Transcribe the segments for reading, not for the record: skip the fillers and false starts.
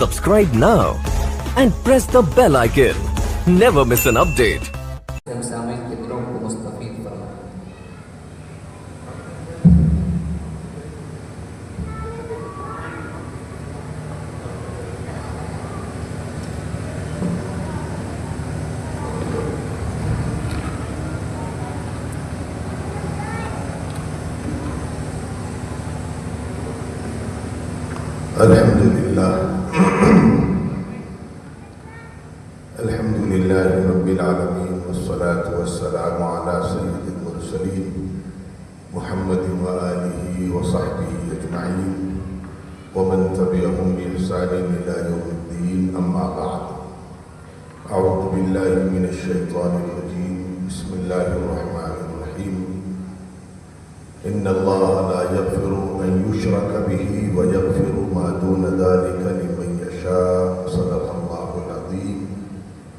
Subscribe now and press the bell icon. Never miss an update. سامعین کے دلوں کو مستفید فرمائے۔ الحمدللہ رب العالمین والصلاة والسلام علی سید المرسلین محمد وآلہ وصحبہ اجمعین ومن تبعهم بإحسان إلی یوم الدین اما بعد اعوذ باللہ من الشیطان الرجیم بسم اللہ الرحمن الرحیم ان اللہ لا یغفر ان یشرک به ویغفر ما دون ذلك لمن یشاء صدق اللہ العظیم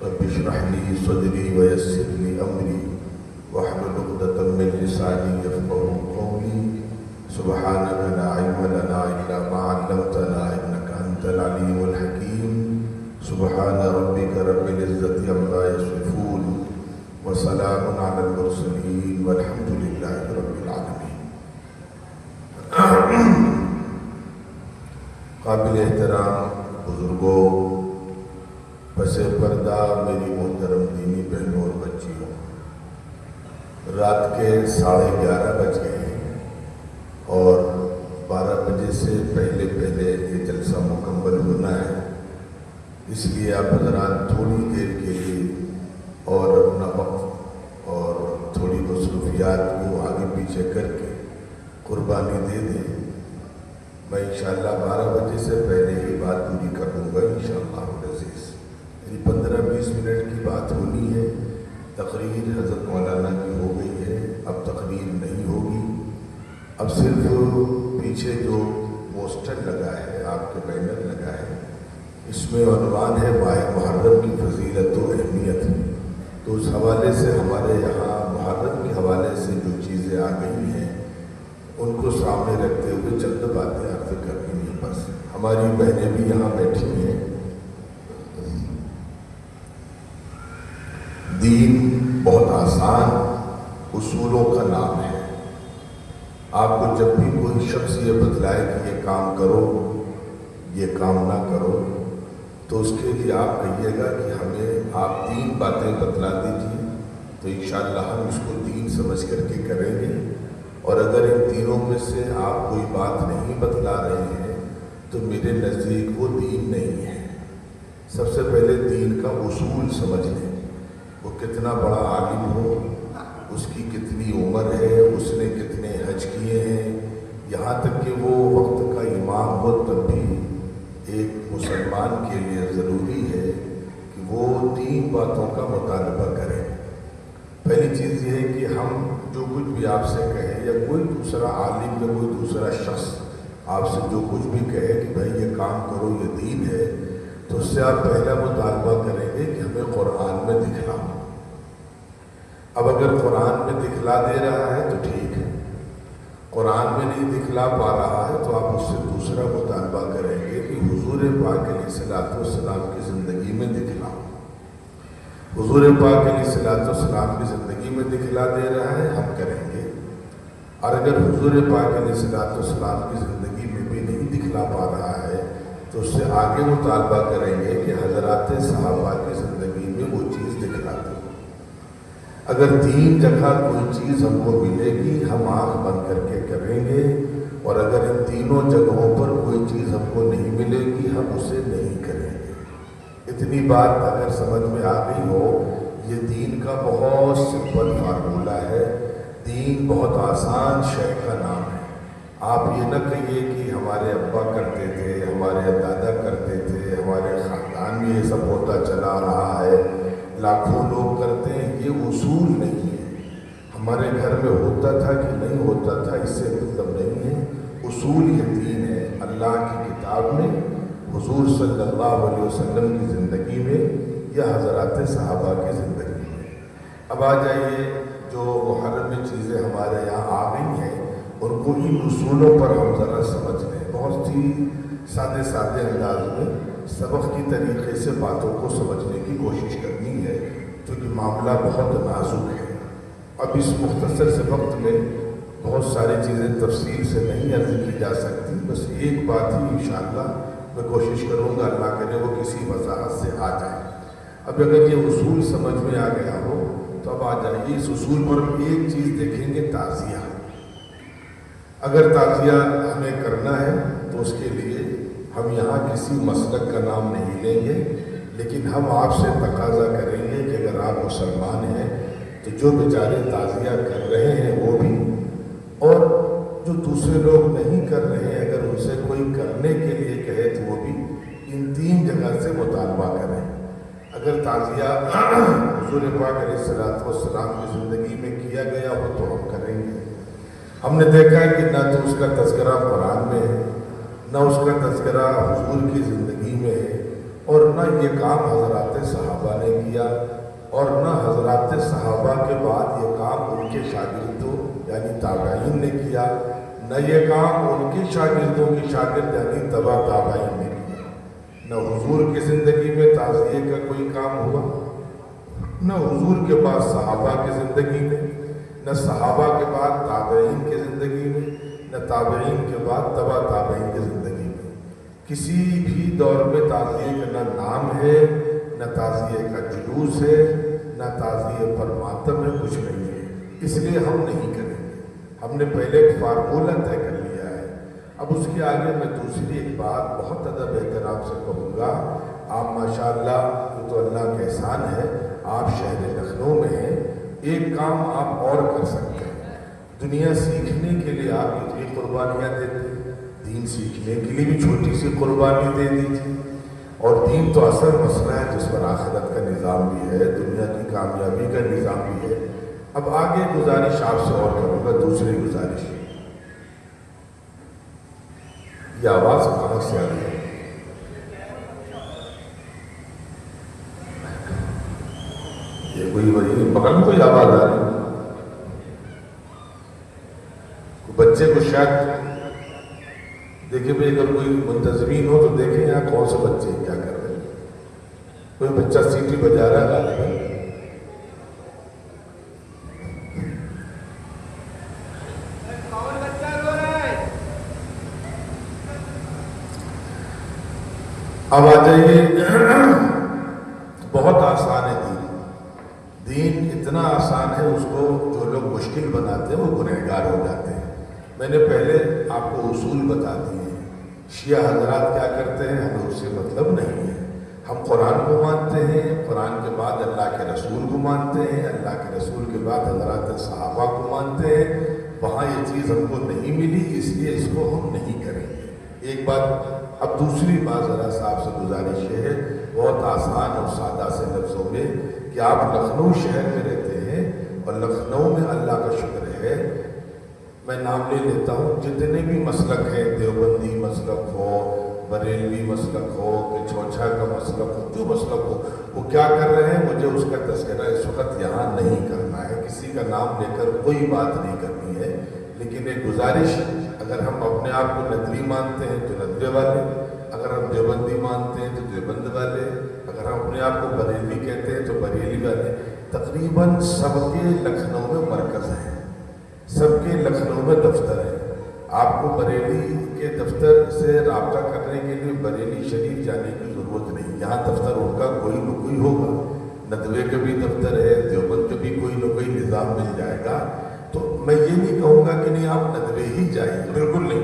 رب اشرح لي صدری ویسر لي امری واحلل عقدۃ من لسانی یفقهوا قولی سبحانک لا علم لنا الا ما علمتنا انک انت العلیم الحکیم سبحان ربک رب العزة عما یصفون وسلام علی المرسلین والحمد للہ رب العالمین۔ قابل احترام بزرگوں، پس پردہ میری محترم دینی بہنوں اور بچیوں، رات کے 11:30 بج گئے ہیں اور 12 بجے سے پہلے یہ جلسہ مکمل ہونا ہے، اس لیے آپ حضرات تھوڑی دیر کے لیے اور اپنا وقت اور تھوڑی مصروفیات کو آگے پیچھے کر کے قربانی دے دیں۔ میں انشاءاللہ 12 بجے سے پہلے ہی بات پوری کر دوں گا انشاءاللہ العزیز۔ 15-20 منٹ کی بات ہونی ہے۔ تقریر حضرت مولانا کی ہو گئی ہے، اب تقریر نہیں ہوگی، اب صرف پیچھے جو پوسٹر لگا ہے، آپ کے بینر لگا ہے، اس میں عنوان ہے ماہ محرم کی فضیلت و اہمیت، تو اس حوالے سے ہمارے یہاں محرم کے حوالے سے جو چیزیں آ گئی ہیں ان کو سامنے رکھتے ہوئے چند باتیں عرض کرنی ہیں۔ بس ہماری بہنیں بھی یہاں بیٹھی ہیں۔ دین بہت آسان اصولوں کا نام ہے۔ آپ کو جب بھی کوئی شخص یہ بتلائے کہ یہ کام کرو، یہ کام نہ کرو، تو اس کے لیے آپ کہیے گا کہ ہمیں آپ 3 باتیں بتلا دیجیے، تو انشاءاللہ ہم اس کو دین سمجھ کر کے کریں گے۔ اور اگر ان تینوں میں سے آپ کوئی بات نہیں بتلا رہے ہیں تو میرے نزدیک وہ دین نہیں ہے۔ سب سے پہلے دین کا اصول سمجھ لیں، وہ کتنا بڑا عالم ہو، اس کی کتنی عمر ہے، اس نے کتنے حج کیے ہیں، یہاں تک کہ وہ وقت کا امام ہو، تب بھی ایک مسلمان کے لیے ضروری ہے کہ وہ 3 باتوں کا مطالبہ کرے۔ پہلی چیز یہ ہے کہ ہم جو کچھ بھی آپ سے کہیں یا کوئی دوسرا عالم یا کوئی دوسرا شخص آپ سے جو کچھ بھی کہے کہ بھائی یہ کام کرو، یہ دین ہے، تو اس سے آپ پہلا مطالبہ کریں گے کہ ہمیں قرآن میں دکھلاؤ۔ اب اگر قرآن میں دکھلا دے رہا ہے تو ٹھیک ہے، قرآن میں نہیں دکھلا پا رہا ہے تو آپ اس سے دوسرا مطالبہ کریں گے کہ حضور پاک علیہ الصلوۃ والسلام کی زندگی میں دکھلاؤ۔ حضور پاک علیہ الصلوۃ والسلام کی زندگی میں دکھلا دے رہا ہے، ہم کریں گے، اور اگر حضور پاک علیہ الصلوۃ والسلام کی زندگی میں بھی نہیں دکھلا پا رہا ہے تو اس سے آگے مطالبہ کریں گے کہ حضرات صحابہ کی زندگی میں وہ چیز دکھلا دیں۔ اگر 3 جگہ کوئی چیز ہم کو ملے گی، ہم آنکھ بند کر کے کریں گے، اور اگر ان تینوں جگہوں پر کوئی چیز ہم کو نہیں ملے گی، ہم اسے نہیں کریں گے۔ اتنی بات اگر سمجھ میں آ گئی ہو، یہ دین کا بہت سمپل فارمولہ ہے، دین بہت آسان شے کا نام ہے۔ آپ یہ نہ کہیے کہ ہمارے ابا کرتے تھے، ہمارے دادا کرتے تھے، ہمارے خاندان میں یہ سب ہوتا چلا رہا ہے، لاکھوں لوگ کرتے ہیں، یہ اصول نہیں ہے۔ ہمارے گھر میں ہوتا تھا کہ نہیں ہوتا تھا اس سے مطلب نہیں ہے، اصول یہ دین ہے۔ اللہ کی کتاب میں، حضور صلی اللہ علیہ وسلم کی زندگی میں، یا حضرات صحابہ کی زندگی میں۔ اب آ جائیے جو محرم میں چیزیں ہمارے یہاں آ گئی ہیں ان کو ان اصولوں پر ہم ذرا سمجھ لیں۔ بہت سی سادے سادے انداز میں سبق کی طریقے سے باتوں کو سمجھنے کی کوشش کرنی ہے، کیونکہ معاملہ بہت نازک ہے۔ اب اس مختصر سے وقت میں بہت ساری چیزیں تفصیل سے نہیں عرض کی جا سکتی، بس ایک بات ہی انشاءاللہ میں کوشش کروں گا، اللہ کرے وہ کسی وضاحت سے آ جائے۔ اب اگر یہ اصول سمجھ میں آ گیا ہو تو اب آ جائیے اس اصول پر ایک چیز دیکھیں گے، تعزیہ۔ اگر تعزیہ ہمیں کرنا ہے تو اس کے لیے ہم یہاں کسی مسلک کا نام نہیں لیں گے، لیکن ہم آپ سے تقاضا کریں گے کہ اگر آپ مسلمان ہیں تو جو بیچارے تعزیہ کر رہے ہیں وہ بھی، اور جو دوسرے لوگ نہیں کر رہے ہیں اگر ان سے کوئی کرنے کے لیے کہے تو وہ بھی ان تین جگہ سے مطالبہ کریں۔ اگر تعزیہ حضور پاک علیہ الصلوۃ والسلام کی زندگی میں کیا گیا ہو تو ہم کریں گے۔ ہم نے دیکھا ہے کہ نہ تو اس کا تذکرہ قرآن میں ہے، نہ اس کا تذکرہ حضور کی زندگی میں ہے، اور نہ یہ کام حضرات صحابہ نے کیا، اور نہ حضرات صحابہ کے بعد یہ کام ان کے شاگردوں یعنی تابعین نے کیا، نہ یہ کام ان کے شاگردوں کے شاگرد یعنی تبع تابعین نے کیا۔ نہ حضور کی زندگی میں تعزیے کا کوئی کام ہوا، نہ حضور کے بعد صحابہ کی زندگی میں، نہ صحابہ کے بعد تابعین کی زندگی میں، نہ تابعین کے بعد تبع تابعین کی زندگی میں۔ کسی بھی دور میں تعزیے کا نہ نام ہے، نہ تعزیے کا جلوس ہے، نہ تعزیے پر ماتم ہے، کچھ نہیں ہے۔ اس لیے ہم نہیں کریں گے۔ ہم نے پہلے ایک فارمولہ طے کر لیا ہے۔ اب اس کے آگے میں دوسری ایک بات بہت ادب احترام سے کہوں گا۔ آپ ماشاءاللہ، یہ تو اللہ کا احسان ہے، آپ شہر لکھنؤ میں ہیں، ایک کام آپ اور کر سکتے ہیں۔ دنیا سیکھنے کے لیے آپ اتنی قربانیاں دیتے ہیں، دین سیکھنے کے لیے بھی چھوٹی سی قربانی دے دیجیے۔ اور دین تو اصل مسئلہ ہے جس پر آخرت کا نظام بھی ہے، دنیا کی کامیابی کا نظام بھی ہے۔ اب آگے گزارش آپ سے اور کروں گا، دوسری گزارش۔ یہ آواز کہاں سے آ رہی ہے؟ یہ کوئی وہی بغل میں کوئی آواز آ رہی ہے؟ بچے کو شاید دیکھیں بھائی، اگر کوئی منتظمین ہو تو دیکھیں یہاں کون سے بچے کیا کر رہے ہیں۔ کوئی بچہ سیٹی بجا رہا ہے غالباً۔ اب آ جائیے، بہت آسان ہے دین۔ دین اتنا آسان ہے، اس کو جو لوگ مشکل بناتے ہیں وہ گنہگار ہو جاتے ہیں۔ میں نے پہلے آپ کو اصول بتا دیے ہیں۔ شیعہ حضرات کیا کرتے ہیں، ہمیں اس سے مطلب نہیں ہے۔ ہم قرآن کو مانتے ہیں، قرآن کے بعد اللہ کے رسول کو مانتے ہیں، اللہ کے رسول کے بعد حضرات صحابہ کو مانتے ہیں۔ وہاں یہ چیز ہم کو نہیں ملی، اس لیے اس کو ہم نہیں کریں گے۔ ایک بات۔ اب دوسری بات ذرا صاحب سے گزارش یہ ہے، بہت آسان اور سادہ سے لفظوں میں، کہ آپ لکھنؤ شہر میں رہتے ہیں، اور لکھنؤ میں اللہ کا شکر ہے، میں نام لے لیتا ہوں، جتنے بھی مسلک ہیں، دیوبندی مسلک ہو، بریلوی مسلک ہو، کہ چھوچھا کا مسلک ہو، جو مسلک ہو، وہ کیا کر رہے ہیں، مجھے اس کا تذکرہ اس وقت یہاں نہیں کرنا ہے، کسی کا نام لے کر کوئی بات نہیں کرنی ہے، لیکن ایک گزارش، اگر ہم اپنے آپ کو ندوی مانتے ہیں تو ندوے والے، اگر ہم دیوبندی مانتے ہیں تو دیوبند والے، اگر ہم اپنے آپ کو بریلوی کہتے ہیں تو بریلی والے، تقریباً سب کے لکھنؤ میں مرکز ہیں، سب کے لکھنؤ میں دفتر ہے۔ آپ کو بریلی کے دفتر سے رابطہ کرنے کے لیے بریلی شریف جانے کی ضرورت نہیں، یہاں دفتر ان کا کوئی نہ کوئی ہوگا، ندوے کا بھی دفتر ہے، دیوبند کا بھی کوئی نہ کوئی نظام مل جائے گا۔ تو میں یہ نہیں کہوں گا کہ نہیں آپ ندوے ہی جائیں، بالکل نہیں۔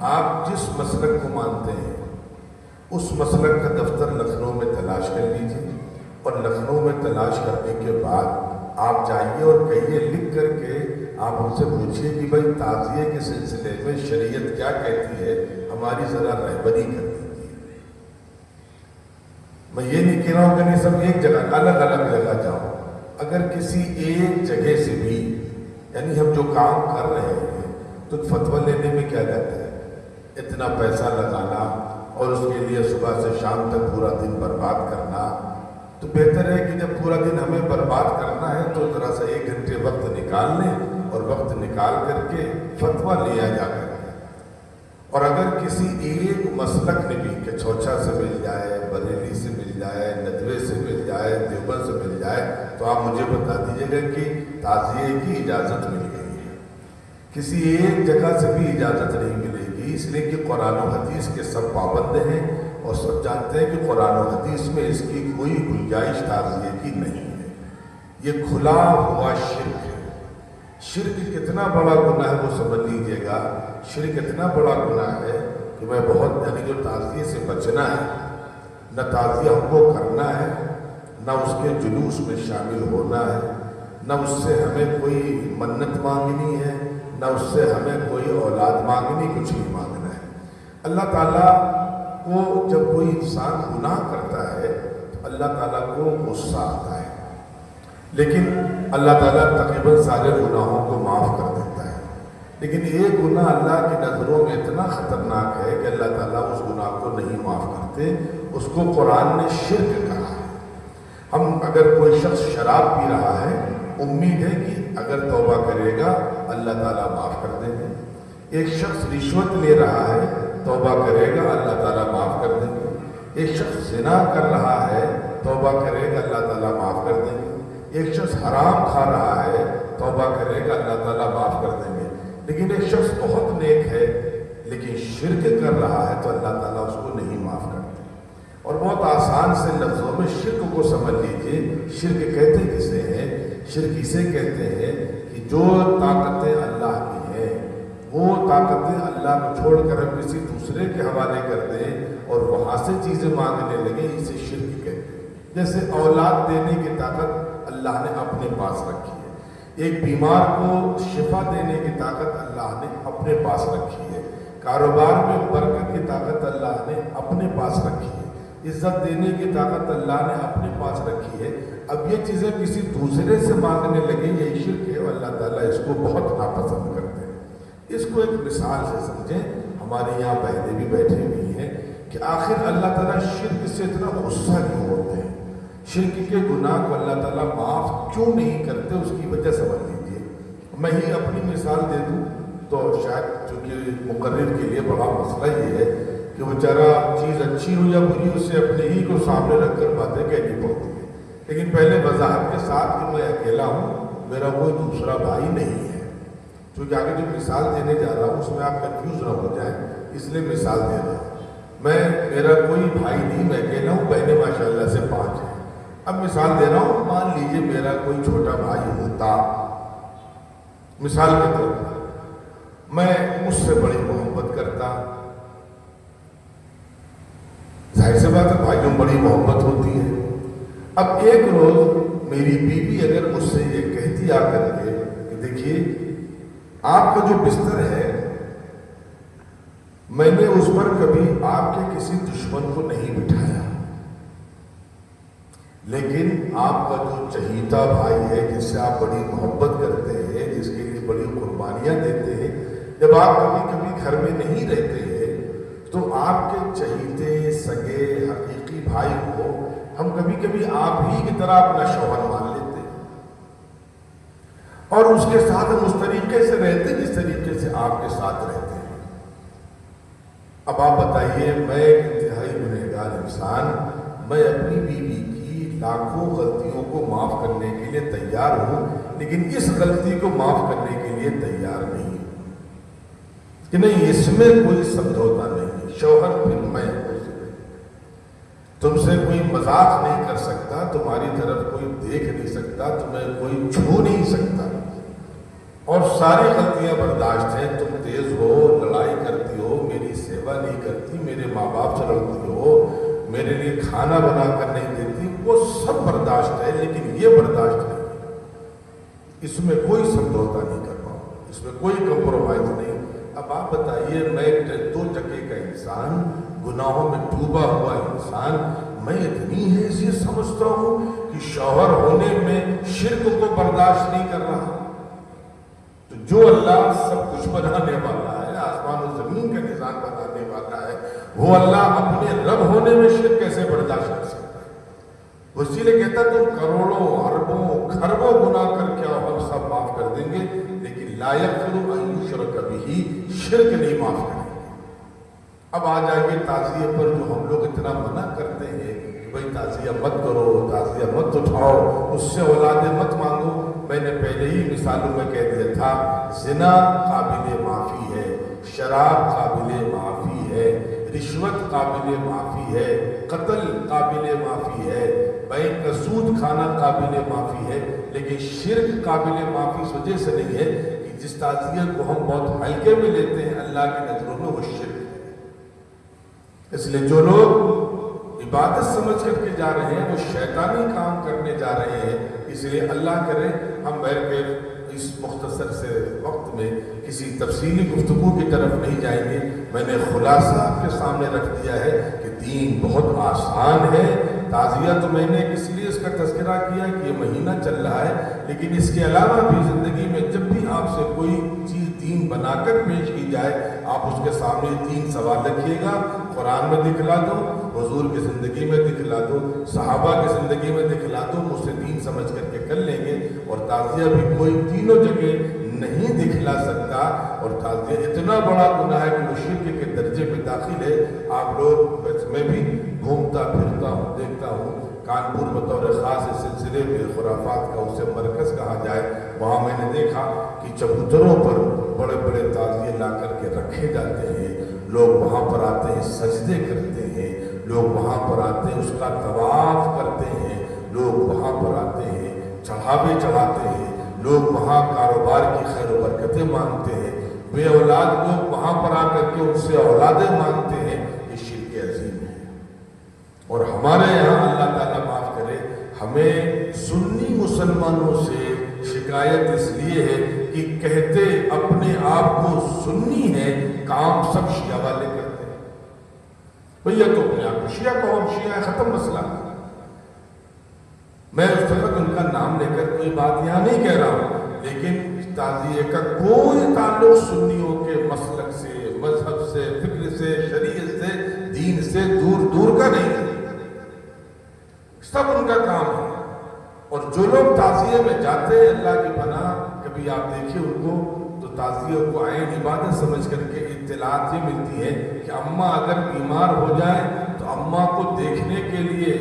آپ جس مسلک کو مانتے ہیں اس مسلک کا دفتر لکھنؤ میں تلاش کر لیجیے، اور لکھنؤ میں تلاش کرنے کے بعد آپ جائیے اور کہیے، لکھ کر کے آپ ہم سے پوچھیے کہ بھائی تعزیے کے سلسلے میں شریعت کیا کہتی ہے، ہماری ذرا رہبری کر دیجیے۔ میں یہ نہیں کہہ رہا ہوں کہ نہیں سب ایک جگہ، الگ الگ جگہ جاؤ، اگر کسی ایک جگہ سے بھی، یعنی ہم جو کام کر رہے ہیں تو فتویٰ لینے میں کیا جاتا ہے، اتنا پیسہ لگانا اور اس کے لیے صبح سے شام تک پورا دن برباد کرنا، تو بہتر ہے کہ جب پورا دن ہمیں برباد کرنا ہے تو ذرا سا 1 گھنٹے وقت نکال لیں، اور وقت نکال کر کے فتویٰ لیا جا کر کے اور اگر کسی ایک مسلک نے بھی کہ چھوچا سے مل جائے، بریلی سے مل جائے، ندوے سے مل جائے، دیوبند سے مل جائے، تو آپ مجھے بتا دیجیے گا کہ تعزیے کی اجازت مل گئی ہے۔ کسی ایک جگہ سے بھی اجازت نہیں ملے گی، اس لیے کہ قرآن و حدیث کے سب پابند ہیں اور سب جانتے ہیں کہ قرآن و حدیث میں اس کی کوئی گنجائش تعزیے کی نہیں ہے۔ یہ کھلا ہوا شرک ہے۔ شرک کتنا بڑا گناہ ہے وہ سمجھ لیجیے گا۔ شرک اتنا بڑا گناہ ہے کہ میں بہت یعنی جو تعزیے سے بچنا ہے، نہ تعزیہ ہم کو کرنا ہے، نہ اس کے جلوس میں شامل ہونا ہے، نہ اس سے ہمیں کوئی منت مانگنی ہے، نہ اس سے ہمیں کوئی اولاد مانگنی، کچھ نہیں مانگنا ہے۔ اللہ تعالیٰ کو جب کوئی انسان گناہ کرتا ہے تو اللہ تعالیٰ کو غصہ آتا ہے، لیکن اللہ تعالیٰ تقریباً سارے گناہوں کو معاف کر دیتا ہے۔ لیکن ایک گناہ اللہ کی نظروں میں اتنا خطرناک ہے کہ اللہ تعالیٰ اس گناہ کو نہیں معاف کرتے، اس کو قرآن نے شرک کہا ہے۔ ہم اگر کوئی شخص شراب پی رہا ہے، امید ہے کہ اگر توبہ کرے گا اللہ تعالیٰ معاف کر دیں گے۔ ایک شخص رشوت لے رہا ہے، توبہ کرے گا اللہ تعالیٰ معاف کر دیں گے۔ ایک شخص زنا کر رہا ہے، توبہ کرے گا اللہ تعالیٰ معاف کر دیں گے۔ ایک شخص حرام کھا رہا ہے، توبہ کرے گا اللہ تعالیٰ معاف کر دیں گے۔ لیکن ایک شخص بہت نیک ہے لیکن شرک کر رہا ہے تو اللہ تعالیٰ اس کو نہیں معاف کرتے۔ اور بہت آسان سے لفظوں میں شرک کو سمجھ لیجیے۔ شرک کہتے کسے ہیں؟ شرک اسے کہتے ہیں کہ جو طاقتیں اللہ کی ہیں وہ طاقتیں اللہ کو چھوڑ کر ہم کسی دوسرے کے حوالے کر دیں اور وہاں سے چیزیں مانگنے لگیں، اسے شرک کہتے ہیں۔ جیسے اولاد دینے کی طاقت اللہ نے اپنے پاس رکھی ہے، ایک بیمار کو شفا دینے کی طاقت اللہ نے اپنے پاس رکھی ہے، کاروبار میں برکت کی طاقت اللہ نے اپنے پاس رکھی ہے، عزت دینے کی طاقت اللہ نے اپنے پاس رکھی ہے۔ اب یہ چیزیں کسی دوسرے سے مانگنے لگیں، یہ شرک ہے اور اللہ تعالیٰ اس کو بہت ناپسند کرتے ہیں۔ اس کو ایک مثال سے سمجھیں۔ ہمارے یہاں بہنیں بھی بیٹھی ہوئی ہیں کہ آخر اللہ تعالیٰ شرک سے اتنا غصہ کیوں ہوتے ہیں، شرک کے گناہ کو اللہ تعالیٰ معاف کیوں نہیں کرتے، اس کی وجہ سمجھ لیجیے۔ میں ہی اپنی مثال دے دوں تو شاید چونکہ مقرر کے لیے بڑا مسئلہ یہ ہے کہ وہ بیچارہ چیز اچھی ہو یا بری اسے اپنے ہی کو سامنے رکھ کر باتیں کہنی پڑتی ہے۔ لیکن پہلے وضاحت کے ساتھ کہ میں اکیلا ہوں، میرا کوئی دوسرا بھائی نہیں ہے، کیونکہ آگے جو مثال دینے جا رہا ہوں اس میں آپ کنفیوز نہ ہو جائیں، اس لیے مثال دے رہا ہوں۔ میرا کوئی بھائی نہیں، میں اکیلا ہوں، بہنیں ماشاءاللہ سے 5 ہیں۔ اب مثال دے رہا ہوں، مان لیجئے میرا کوئی چھوٹا بھائی ہوتا، مثال کے طور پر میں مجھ سے بڑی محبت کرتا، ظاہر سی بات ہے بھائیوں بڑی محبت ہوتی ہے۔ اب ایک روز میری بیوی اگر مجھ سے یہ کہتی آ کر کے کہ دیکھیے آپ کا جو بستر ہے میں نے اس پر کبھی آپ کے کسی دشمن کو نہیں بٹھایا، لیکن آپ کا جو چہیتا بھائی ہے جس سے آپ بڑی محبت کرتے ہیں، جس کے لیے بڑی قربانیاں دیتے ہیں، جب آپ کبھی کبھی گھر میں نہیں رہتے ہیں تو آپ کے چہیتے سگے حقیقی بھائی کو ہم کبھی کبھی آپ ہی کی طرح اپنا شوہر مان لیتے ہیں اور اس کے ساتھ ہم اس طریقے سے رہتے جس طریقے سے آپ کے ساتھ رہتے ہیں۔ اب آپ بتائیے، میں ایک انتہائی گنہگار انسان، میں اپنی بیوی کی لاکھوں غلطیوں کو معاف کرنے کے لیے تیار ہوں، لیکن اس غلطی کو معاف کرنے کے لیے تیار نہیں ہوں کہ نہیں اس میں کوئی سمجھوتا نہیں۔ شوہر پھر میں تم سے کوئی مذاق نہیں کر سکتا، تمہاری طرف کوئی دیکھ نہیں سکتا، تمہیں کوئی چھو نہیں سکتا، اور ساری غلطیاں برداشت ہیں۔ تم تیز ہو، لڑائی کرتی ہو، میری سیوا نہیں کرتی، میرے ماں باپ سے لڑتی ہو، میرے لیے کھانا بنا کر نہیں دیتی، وہ سب برداشت ہے، لیکن یہ برداشت نہیں، اس میں کوئی سمجھوتا نہیں کر پاؤں، اس میں کوئی کمپرومائز نہیں۔ اب آپ بتائیے، میں 2 ٹکے کا انسان، گناہوں میں ڈوبا ہوا انسان، میں اتنی حیثیت سمجھتا ہوں کہ شوہر ہونے میں شرک کو برداشت نہیں کر رہا؟ تو جو اللہ سب کچھ بنانے والا ہے، آسمان و زمین کا نظام بنانے والا ہے، وہ اللہ اپنے رب ہونے میں شرک کیسے برداشت کر سکتا ہے؟ وہ اسی لیے کہتا تم کروڑوں اربوں کھربوں گناہ کر کے ہم سب معاف کر دیں گے، لیکن لا یغفر ان یشرک بہ، شرک نہیں معاف کریں گے۔ اب آ جائیے تعزیے پر، جو ہم لوگ اتنا منع کرتے ہیں کہ بھئی تعزیہ مت کرو، تعزیہ مت اٹھاؤ، اس سے اولادیں مت مانگو۔ میں نے پہلے ہی مثالوں میں کہہ دیا تھا، زنا قابل معافی ہے، شراب قابل معافی ہے، رشوت قابل معافی ہے، قتل قابل معافی ہے، بینک کا سود کھانا قابل معافی ہے، لیکن شرک قابل معافی اس وجہ سے نہیں ہے کہ جس تعزیے کو ہم بہت ہلکے میں لیتے ہیں، اللہ کی نظروں میں وہ شرک ہے۔ اس لیے جو لوگ عبادت سمجھ کر کے جا رہے ہیں وہ شیطانی کام کرنے جا رہے ہیں۔ اس لیے اللہ کرے ہم بہر کے اس مختصر سے وقت میں کسی تفصیلی گفتگو کی طرف نہیں جائیں گے۔ میں نے خلاصہ آپ کے سامنے رکھ دیا ہے کہ دین بہت آسان ہے۔ تعزیہ تو میں نے اس لیے اس کا تذکرہ کیا کہ یہ مہینہ چل رہا ہے، لیکن اس کے علاوہ بھی زندگی میں جب بھی آپ سے کوئی چیز دین بنا کر پیش کی جائے، آپ اس کے سامنے 3 سوال رکھیے گا۔ قرآن میں دکھلا دو، حضور کی زندگی میں دکھلا دو، صحابہ کی زندگی میں دکھلا دو، مجھ سے دین سمجھ کر کے کر لیں گے۔ اور تعزیہ بھی کوئی تینوں جگہ نہیں دکھلا سکتا، اور تعزیہ اتنا بڑا گناہ ہے کہ وہ شرک کے درجے میں داخل ہے۔ آپ لوگ، میں بھی گھومتا پھرتا ہوں، دیکھتا ہوں، کانپور بطور خاص اس سلسلے میں خرافات کا اسے مرکز کہا جائے، وہاں میں نے دیکھا کہ چبوتروں پر بڑے بڑے تعزیے لا کر کے رکھے جاتے ہیں، لوگ وہاں پر آتے ہیں، سجدے کرتے ہیں، لوگ وہاں پر آتے ہیں، اس کا طواف کرتے ہیں، لوگ وہاں پر آتے ہیں، چڑھاوے چڑھاتے ہیں، لوگ وہااں کاروبار کی خیر و برکتیں مانگتے ہیں، بے اولاد لوگ وہاں پر آ کر کے ان سے اولادیں مانگتے ہیں۔ یہ شرک عظیم ہے۔ اور ہمارے یہاں اللہ تعالیٰ معاف کرے، ہمیں سنی مسلمانوں سے شکایت اس لیے ہے کہ کہتے اپنے آپ کو سنی ہے، کام سب شیعہ والے کرتے ہیں۔ بھیا تو اپنے آپ کو شیعہ کہو، ہم شیعہ ہیں، ختم مسئلہ۔ میں اس وقت ان کا نام لے کر کوئی بات یہاں نہیں کہہ رہا ہوں، لیکن تعزیے کا کوئی تعلق سنیوں کے مسلک سے، مذہب سے، فکر سے، شریعت سے، دین سے دور دور کا نہیں ہے، سب ان کا کام ہے۔ اور جو لوگ تعزیے میں جاتے ہیں، اللہ کی پناہ، کبھی آپ دیکھیں ان کو تو تعزیے کو عین عبادت سمجھ کر کے اطلاعات یہ ملتی ہے کہ اماں اگر بیمار ہو جائے تو اماں کو دیکھنے کے لیے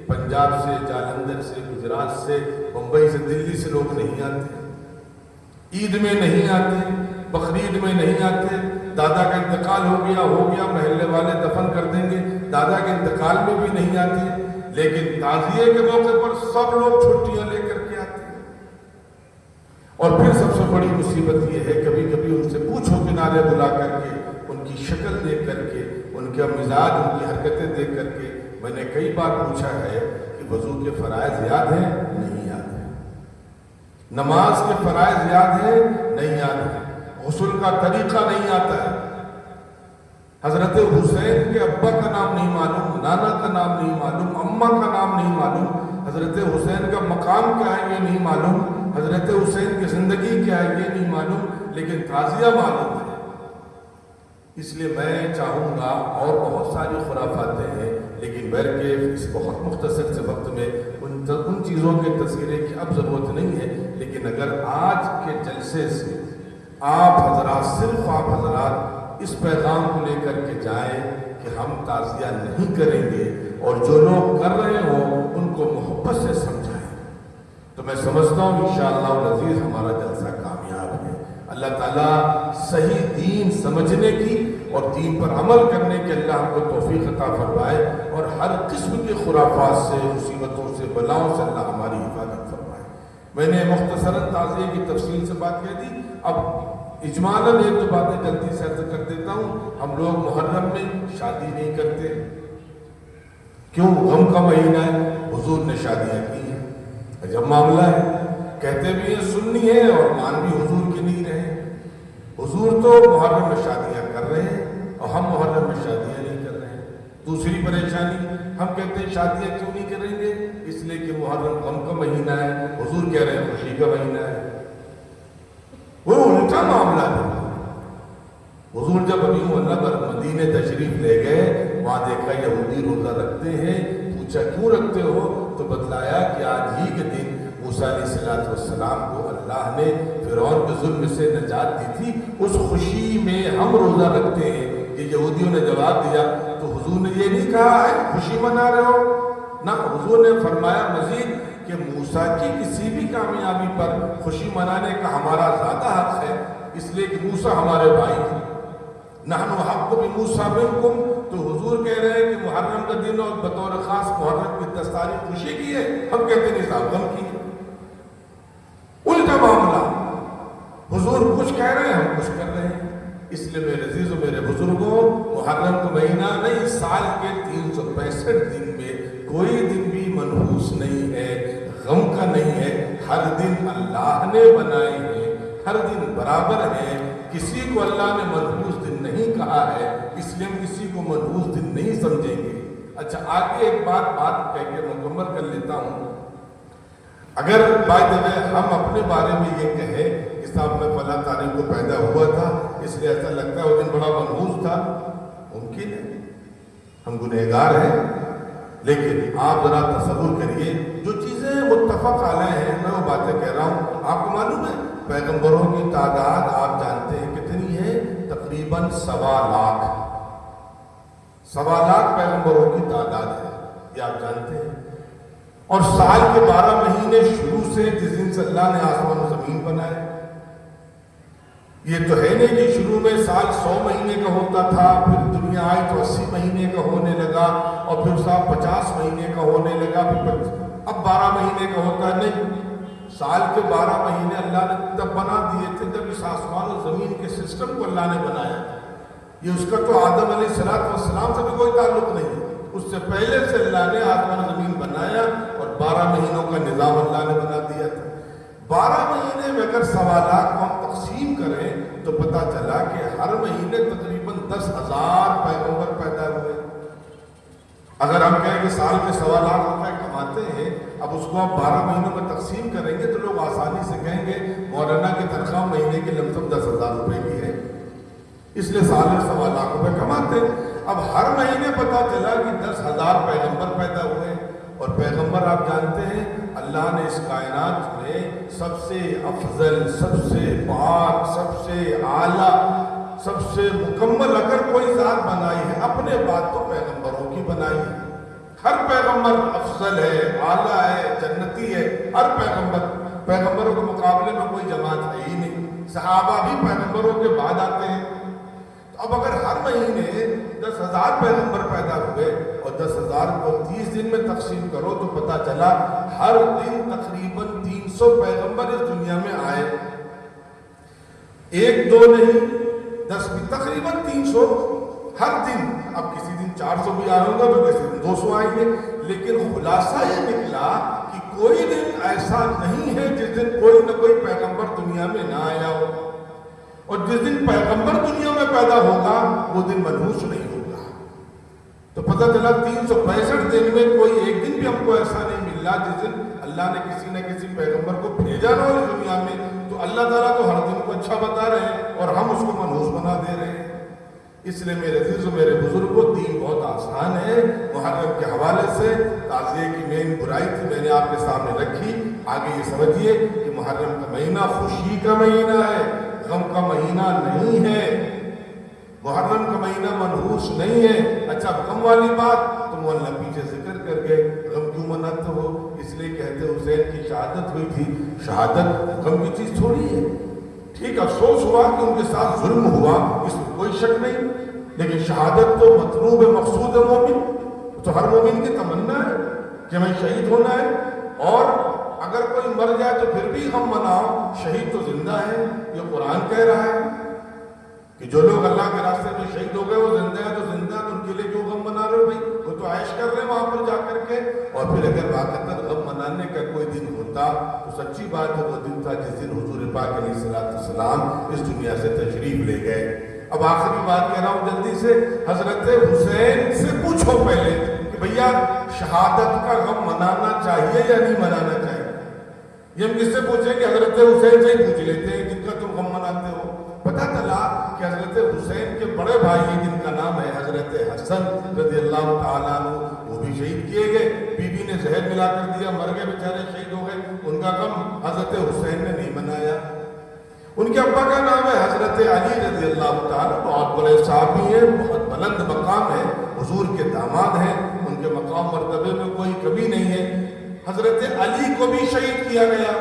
پنجاب سے، جالندھر سے، گجرات سے، بمبئی سے، دلی سے لوگ نہیں آتے، عید میں نہیں آتے، بقرعید میں نہیں آتے، دادا کا انتقال ہو گیا، محلے والے دفن کر دیں گے، دادا کے انتقال میں بھی نہیں آتے، لیکن تعزیے کے موقع پر سب لوگ چھٹیاں لے کر کے آتے ہیں۔ اور پھر سب سے بڑی مصیبت یہ ہے، کبھی کبھی ان سے پوچھو کنارے بلا کر کے، ان کی شکل دیکھ کر کے، ان کا مزاج، ان کی حرکتیں دیکھ کر کے، میں نے کئی بار پوچھا ہے کہ وضو کے فرائض یاد ہیں؟ نہیں یاد ہے۔ نماز کے فرائض یاد ہیں؟ نہیں یاد ہے۔ غسل کا طریقہ نہیں آتا ہے۔ حضرت حسین کے ابا کا نام نہیں معلوم، نانا کا نام نہیں معلوم، اماں کا نام نہیں معلوم، حضرت حسین کا مقام کیا ہے یہ نہیں معلوم، حضرت حسین کی زندگی کیا ہے یہ نہیں معلوم، لیکن تعزیہ معلوم ہے۔ اس لیے میں چاہوں گا، اور بہت ساری خرافاتیں ہیں، لیکن بہر کے اس بہت مختصر سے وقت میں ان چیزوں کے تذکرے کی اب ضرورت نہیں ہے، لیکن اگر آج کے جلسے سے آپ حضرات، صرف آپ حضرات اس پیغام کو لے کر کے جائیں کہ ہم تعزیہ نہیں کریں گے، اور جو لوگ کر رہے ہوں ان کو محبت سے سمجھائیں، تو میں سمجھتا ہوں انشاءاللہ العزیز ہمارا جلسہ کامیاب ہے۔ اللہ تعالیٰ صحیح دین سمجھنے کی اور دین پر عمل کرنے کے اللہ ہم کو توفیق عطا فرمائے، اور ہر قسم کی خرافات سے، مصیبتوں سے، بلاؤں سے اللہ ہماری حفاظت فرمائے۔ میں نے مختصراً تعزیے کی تفصیل سے بات کہہ دی، اب اجمالاً ایک دو باتیں جلدی سے عرض کر دیتا ہوں۔ ہم لوگ محرم میں شادی نہیں کرتے، کیوں؟ غم کا مہینہ ہے، حضور نے شادیاں کی ہیں، عجب معاملہ ہے۔ کہتے بھی ہیں سنی ہے اور مان بھی حضور کی نہیں رہے۔ حضور تو محرم میں شادیاں کر رہے ہیں اور ہم محرم میں شادیاں نہیں کر رہے ہیں۔ دوسری پریشانی، ہم کہتے ہیں شادیاں کیوں نہیں کریں گے؟ اس لیے کہ محرم غم کا مہینہ ہے، حضور کہہ رہے ہیں خوشی کا مہینہ ہے۔ وہ الٹا معاملہ ہے۔ حضور جب ابھی مدینے تشریف لے گئے، وہاں دیکھا یہودی روزہ رکھتے ہیں، پوچھا کیوں رکھتے ہو؟ تو بتلایا کہ آج ہی کے دن موسیٰ علیہ السلام کو اللہ نے فرعون کے ظلم سے نجات دی تھی، اس خوشی میں ہم روزہ رکھتے ہیں۔ یہ یہودیوں نے جواب دیا تو حضور نے یہ نہیں کہا ہے خوشی منا رہے ہو نہ، حضور نے فرمایا مزید کہ موسیٰ کی کسی بھی کامیابی پر خوشی منانے کا ہمارا زیادہ حق ہے، اس لیے کہ موسیٰ ہمارے بھائی ہیں، نحن حق بموسیٰ منکم، تو حضور کہہ رہے ہیں کہ محرم کا دن اور بطور خاص محرم کی 10 تاریخ خوشی کی ہے، ہم کہتے ہیں نظام غم کی ہے، الٹا معاملہ، حضور کچھ کہہ رہے ہیں ہم کچھ کر رہے ہیں۔ اس لیے میرے عزیز و میرے بزرگوں، محرم کا مہینہ نہیں، سال کے 365 دن میں کوئی دن بھی منحوس نہیں ہے، غم کا نہیں ہے، ہر دن اللہ نے بنائے ہیں، ہر دن برابر ہے، کسی کو اللہ نے منحوس دن نہیں کہا ہے، اس لیے ہم کسی کو منحوس دن نہیں سمجھیں گے۔ اچھا آگے ایک بات کہہ کے مکمل کر لیتا ہوں۔ اگر بائی دا وے ہم اپنے بارے میں یہ کہیں کہ صاحب میں فلاں تاریخ کو پیدا ہوا تھا اس لیے ایسا لگتا ہے وہ دن بڑا منحوس تھا، ممکن ہے، ہم گنہگار ہیں، لیکن آپ ذرا تصور کریے جو چیزیں متفق علیہ ہیں، میں وہ باتیں کہہ رہا ہوں۔ آپ کو معلوم ہے پیغمبروں کی تعداد آپ جانتے ہیں کتنی ہے؟ تقریباً 1.25 لاکھ پیغمبروں کی تعداد ہے، یہ آپ جانتے ہیں۔ اور سال کے 12 مہینے شروع سے جس دن سے اللہ نے آسمان و زمین بنائے، یہ تو ہے نہیں کہ شروع میں سال 100 مہینے کا ہوتا تھا، پھر دنیا آئی تو 80 مہینے کا ہونے لگا، اور پھر صاحب 50 مہینے کا ہونے لگا، پھر اب 12 مہینے کا ہوتا ہے، نہیں، سال کے 12 مہینے اللہ نے تب بنا دیے تھے جب اس آسمان و زمین کے سسٹم کو اللہ نے بنایا۔ یہ اس کا تو آدم علیہ السلام سے بھی کوئی تعلق نہیں ہے، اس سے پہلے سے اللہ نے آسمان و زمین بنایا اور 12 مہینوں کا نظام اللہ نے بنا دیا تھا۔ 12 مہینے میں اگر 1.25 لاکھ کو ہم تقسیم کریں تو پتہ چلا کہ ہر مہینے تقریباً 10,000 پیغمبر پیدا ہوئے۔ اگر ہم کہیں کہ سال کے 1.25 لاکھ روپے کماتے ہیں، اب اس کو ہم 12 مہینوں میں تقسیم کریں گے تو لوگ آسانی سے کہیں گے مولانا کی تنخواہ مہینے کی لم سم 10,000 روپے کی ہے، اس لیے سال میں 1.25 لاکھ روپے کماتے ہیں۔ اب ہر مہینے پتہ چلا کہ 10,000 پیغمبر پیدا ہوئے، اور پیغمبر آپ جانتے ہیں اللہ نے اس کائنات میں سب سے افضل، سب سے پاک، سب سے اعلیٰ، سب سے مکمل اگر کوئی ذات بنائی ہے اپنے بعد تو پیغمبروں کی بنائی ہے۔ ہر پیغمبر افضل ہے، اعلیٰ ہے، جنتی ہے، ہر پیغمبروں کے مقابلے میں کوئی جماعت ہے ہی نہیں، صحابہ بھی پیغمبروں کے بعد آتے ہیں۔ اب اگر ہر مہینے 10,000 پیغمبر پیدا ہوئے اور 10,000 کو 30 دن میں تقسیم کرو تو پتہ چلا ہر دن تقریباً 300 پیغمبر اس دنیا میں آئے، 1 2 نہیں، 10 بھی، تقریباً 300 ہر دن۔ اب کسی دن 400 بھی آئے ہوں گا تو کسی دن 200 آئیں گے، لیکن خلاصہ یہ نکلا کہ کوئی دن ایسا نہیں ہے جس دن کوئی نہ کوئی پیغمبر دنیا میں نہ آیا ہو، اور جس دن پیغمبر دنیا میں پیدا ہوگا وہ دن منحوس نہیں ہوگا۔ تو پتہ چلا 365 دن میں کوئی ایک دن بھی ہم کو ایسا نہیں مل رہا جس دن اللہ نے کسی نہ کسی پیغمبر کو بھیجا نہ ہو اس دنیا میں، تو اللہ تعالیٰ تو ہر دن کو اچھا بتا رہے ہیں اور ہم اس کو منحوس بنا دے رہے ہیں۔ اس لیے میرے عزیز و میرے بزرگوں، دین بہت آسان ہے۔ محرم کے حوالے سے تعزیے کی مین برائی تھی میں نے آپ کے سامنے رکھی، آگے یہ سمجھیے کہ محرم کا مہینہ خوشی کا مہینہ ہے، غم کا مہینہ نہیں ہے، محرم کا مہینہ منحوس نہیں ہے۔ اچھا غم والی بات تو مولانا پیچھے ذکر کر گئے، غم کیوں مناتے ہو؟ اس لیے کہتے حسین کی شہادت ہوئی تھی، شہادت غم کی چیز تھوڑی ہے، ٹھیک افسوس ہوا کہ ان کے ساتھ ظلم ہوا، اس میں کوئی شک نہیں، لیکن شہادت تو مطلوب مقصود ہے مومن، تو ہر مومن کی تمنا ہے کہ ہمیں شہید ہونا ہے، اور اگر کوئی مر جائے تو پھر بھی غم مناؤ، شہید تو زندہ ہے۔ یہ قرآن کہہ رہا ہے کہ جو لوگ اللہ کے راستے میں شہید ہو گئے وہ زندہ ہے، تو زندہ تو ان کے لیے کیوں غم منا رہے ہو بھائی؟ وہ تو عائش کر رہے ہیں وہاں پر جا کر کے۔ اور پھر اگر واقعتاً غم منانے کا کوئی دن ہوتا تو سچی بات ہے وہ دن تھا جس دن حضور پاک علیہ السلام اس دنیا سے تشریف لے گئے۔ اب آخری بات کہہ رہا ہوں جلدی سے، حضرت حسین سے پوچھو پہلے کہ بھیا شہادت کا غم منانا چاہیے یا نہیں منانا چاہیے؟ یہ ہم کس سے پوچھیں کہ حضرت حسین سے ہی پوچھ لیتے ہیں جن کا تم غم مناتے ہو۔ پتہ چلا کہ حضرت حسین کے بڑے بھائی جن کا نام ہے حضرت حسن رضی اللہ تعالیٰ عنہ، وہ بھی شہید کیے گئے، بی بی نے زہر ملا کر دیا، مر گئے بیچارے، شہید ہو گئے، ان کا غم حضرت حسین نے نہیں منایا۔ ان کے ابا کا نام ہے حضرت حضرت علی رضی اللہ تعالیٰ بہت بڑے صحابی ہیں، بہت بلند مقام ہے، حضور کے داماد ہیں، ان کے مقام مرتبے میں کوئی کمی نہیں ہے۔ حضرت علی کو بھی شہید کیا گیا،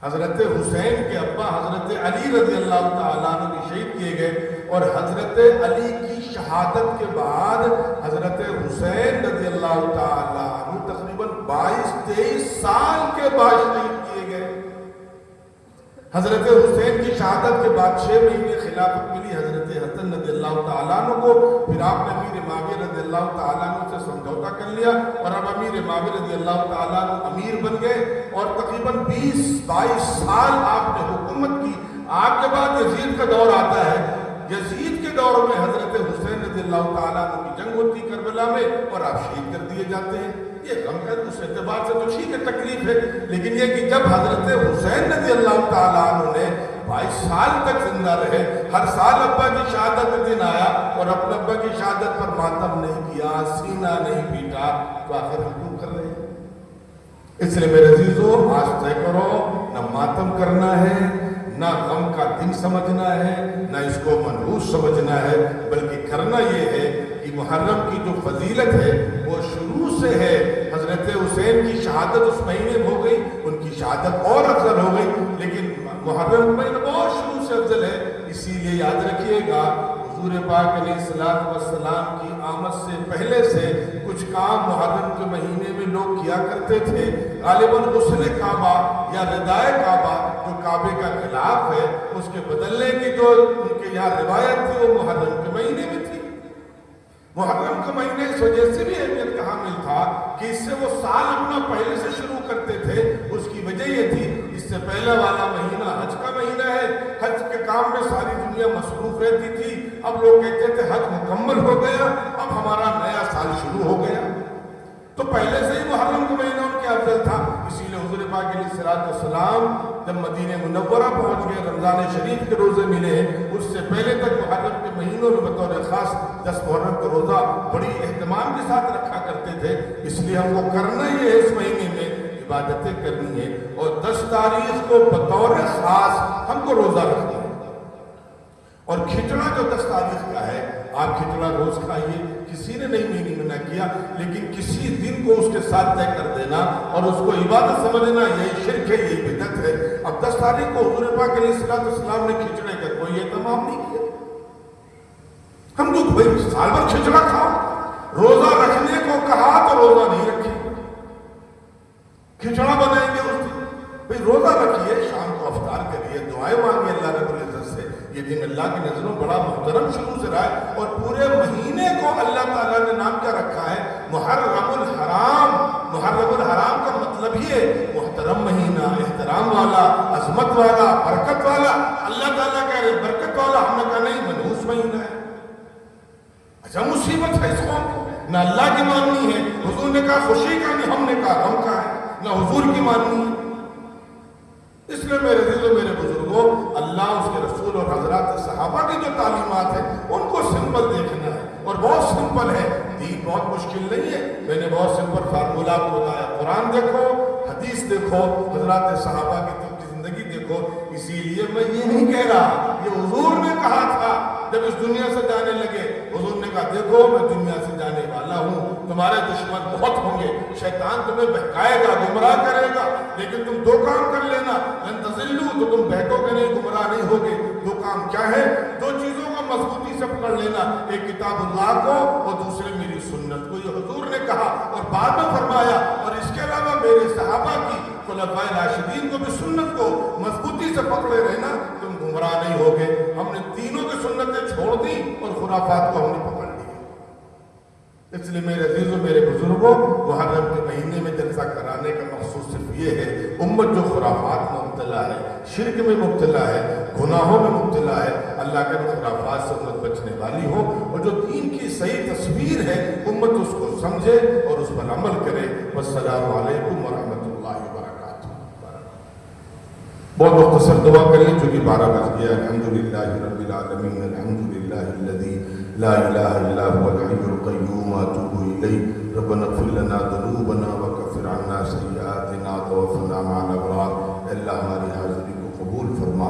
حضرت حسین کے ابا حضرت علی رضی اللہ تعالیٰ عنہ بھی شہید کیے گئے، اور حضرت علی کی شہادت کے بعد حضرت حسین رضی اللہ تعالیٰ عنہ تقریباً 22-23 سال کے بعد شہید کیے گئے۔ حضرت حسین کی شہادت کے بعد 6 مہینے خلافت ملی حضرت حسن رضی اللہ تعالیٰ عنہ کو، پھر آپ نے امیر معاویہ رضی اللہ تعالیٰ عنہ سے سمجھوتا کر لیا، اور اب امیر معاویہ رضی اللہ تعالیٰ عنہ امیر بن گئے، اور تقریباً 20-22 سال آپ نے حکومت کی۔ آپ کے بعد یزید کا دور آتا ہے، یزید کے دور میں حضرت حسین رضی اللہ تعالیٰ عنہ کی جنگ ہوتی کربلا میں، اور آپ شہید کر دیے جاتے ہیں۔ یہ غم ہے، اس اعتبار سے تو ٹھیک ہے، تکلیف ہے، لیکن یہ کہ جب حضرت حسین رضی اللہ تعالیٰ عنہ نے 22 سال تک زندہ رہے، ہر سال ابا کی شہادت کا دن آیا اور اپنے ابا کی شہادت پر ماتم نہیں کیا، سینہ نہیں پیٹا، تو آخر ہم کیوں کر رہے ہیں؟ اس لیے میرے عزیزو، آج طے کرو، نہ ماتم کرنا ہے، نہ غم کا دن سمجھنا ہے، نہ اس کو منحوس سمجھنا ہے، بلکہ کرنا یہ ہے کہ محرم کی جو فضیلت ہے وہ شروع سے ہے۔ حضرت حسین کی شہادت اس مہینے میں ہو گئی، ان کی شہادت اور افضل ہو گئی، لیکن محرم مہینہ بہت شروع سے افضل ہے۔ اسی لیے یاد رکھیے گا، حضور پاک علیہ السلام کی آمد سے پہلے سے کچھ کام محرم کے مہینے میں لوگ کیا کرتے تھے، غالباً غسل کعبہ یا ردائے کعبہ جو کعبے کا خلاف ہے، اس کے بدلنے کی جو ان کے یہاں روایت تھی وہ محرم کے مہینے میں تھی۔ محرم کا مہینے اس وجہ سے بھی اہمیت کا حامل تھا کہ اس سے وہ سال اپنا پہلے سے شروع کرتے تھے۔ اس کی وجہ یہ تھی، اس سے پہلا والا مہینہ حج کا مہینہ ہے، حج کے کام میں ساری دنیا مصروف رہتی تھی، اب لوگ کہتے تھے حج مکمل ہو گیا، اب ہمارا نیا سال شروع ہو گیا، تو پہلے سے ہی محرم کا مہینہ ان کے افضل تھا۔ اسی لیے حضور پاک علیہ السلام جب مدینہ منورہ پہنچ گئے، رمضان شریف کے روزے ملے، اس سے پہلے تک محرم کے مہینوں میں بطور خاص 10 محرم کا روزہ بڑی اہتمام کے ساتھ رکھا کرتے تھے۔ اس لیے ہم کو کرنا یہ ہے، اس مہینے میں عبادتیں کرنی ہے، اور 10 تاریخ کو بطور خاص ہم کو روزہ رکھنا ہے۔ اور کھچڑا جو 10 تاریخ کا ہے، آپ کھچڑا روز کھائیے، کسی نے نہیں منع کیا، لیکن کسی دن کو اس کے ساتھ طے کر دینا اور اس کو عبادت سمجھنا، یہی شرک ہے، یہی بدعت ہے۔ اب 10 تاریخ کو حضور پاک علیہ السلام نے کھچڑے کا کوئی اہتمام نہیں کیا۔ ہم لوگ بھائی سال بھر کھچڑا کھاؤ، روزہ رکھنے کو کہا تو روزہ نہیں رکھے، کھچڑا بنائیں گے اس دن۔ بھائی روزہ رکھیے، شام کو افطار کریے، دعائیں مانگیے اللہ رب العزت سے۔ یہ دن اللہ کی نظروں بڑا محترم شروع سے رہا ہے، اور پورے مہینے کو اللہ تعالیٰ نے نام کیا رکھا ہے؟ محرم الحرام۔ محرم الحرام کا مطلب ہی ہے محترم مہینہ، احترام والا، عظمت والا، برکت والا۔ اللہ تعالیٰ کہہ رہے برکت والا، ہم نے کہا نہیں، منحوس مہینہ ہے۔ اچھا مصیبت ہے اس قوم کو، نہ اللہ کی ماننی ہے، حضور نے کہا خوشی کا نہیں، ہم نے کہا غم کا ہے، نہ حضور کی ماننی ہے۔ اس لیے میرے عزیزو، میرے بزرگوں، اللہ، اس کے رسول اور حضرات صحابہ کی جو تعلیمات ہیں ان کو سمپل دیکھنا ہے، اور بہت سمپل ہے، دین بہت مشکل نہیں ہے۔ میں نے بہت سمپل فارمولہ آپ کو بتایا، قرآن دیکھو، حدیث دیکھو، حضرات صحابہ کی زندگی دیکھو۔ اسی لیے میں یہ نہیں کہہ رہا، یہ حضور نے کہا تھا جب اس دنیا سے جانے لگے، حضور نے کہا دیکھو میں دنیا سے جانے والا ہوں، تمہارے دشمن بہت ہوں گے، شیطان تمہیں بہکائے گا، گمراہ کرے گا، لیکن تم 2 کام کر لینا، لن تضلوا، تو تم بہکو گے نہیں، گمراہ نہیں ہوگے۔ 2 کام کیا ہے؟ 2 چیزوں کو مضبوطی سے پکڑ لینا، ایک کتاب اللہ کو اور دوسرے میری سنت کو۔ یہ حضور نے کہا اور بعد میں فرمایا، اور اس کے علاوہ میرے صحابہ کی خلفائے راشدین کو بھی سنت کو مضبوطی سے پکڑے رہنا، تم گمراہ نہیں ہوگے۔ ہم نے تینوں کی سنتیں چھوڑ دی اور خرافات کو ہم نے پکڑ لیا۔ اس لیے میرے عزیزوں، میرے بزرگوں، محرم کے مہینے میں جلسہ کرانے کا مقصود صرف یہ ہے، امت جو خرافات میں مبتلا ہے، شرک میں مبتلا ہے، گناہوں میں مبتلا ہے، اللہ کے خرافات سے امت بچنے والی ہو، اور جو دین کی صحیح تصویر ہے امت اس کو سمجھے اور اس پر عمل کرے۔ والسلام علیکم ورحمۃ اللہ وبرکاتہ۔ بہت مختصر دعا کریں چونکہ 12 بج گیا۔ الحمدللہ رب العالمین، الحمدللہ الذی لا الہ الا هو الحی القیوم اتوب الیہ، ربنا اغفر لنا ذنوبنا وکفر عنا سیئاتنا وتوفنا مع الابرار۔ اللہ ہماری حاضری کو قبول فرما۔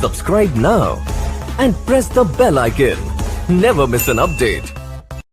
Subscribe now and press the bell icon. Never miss an update.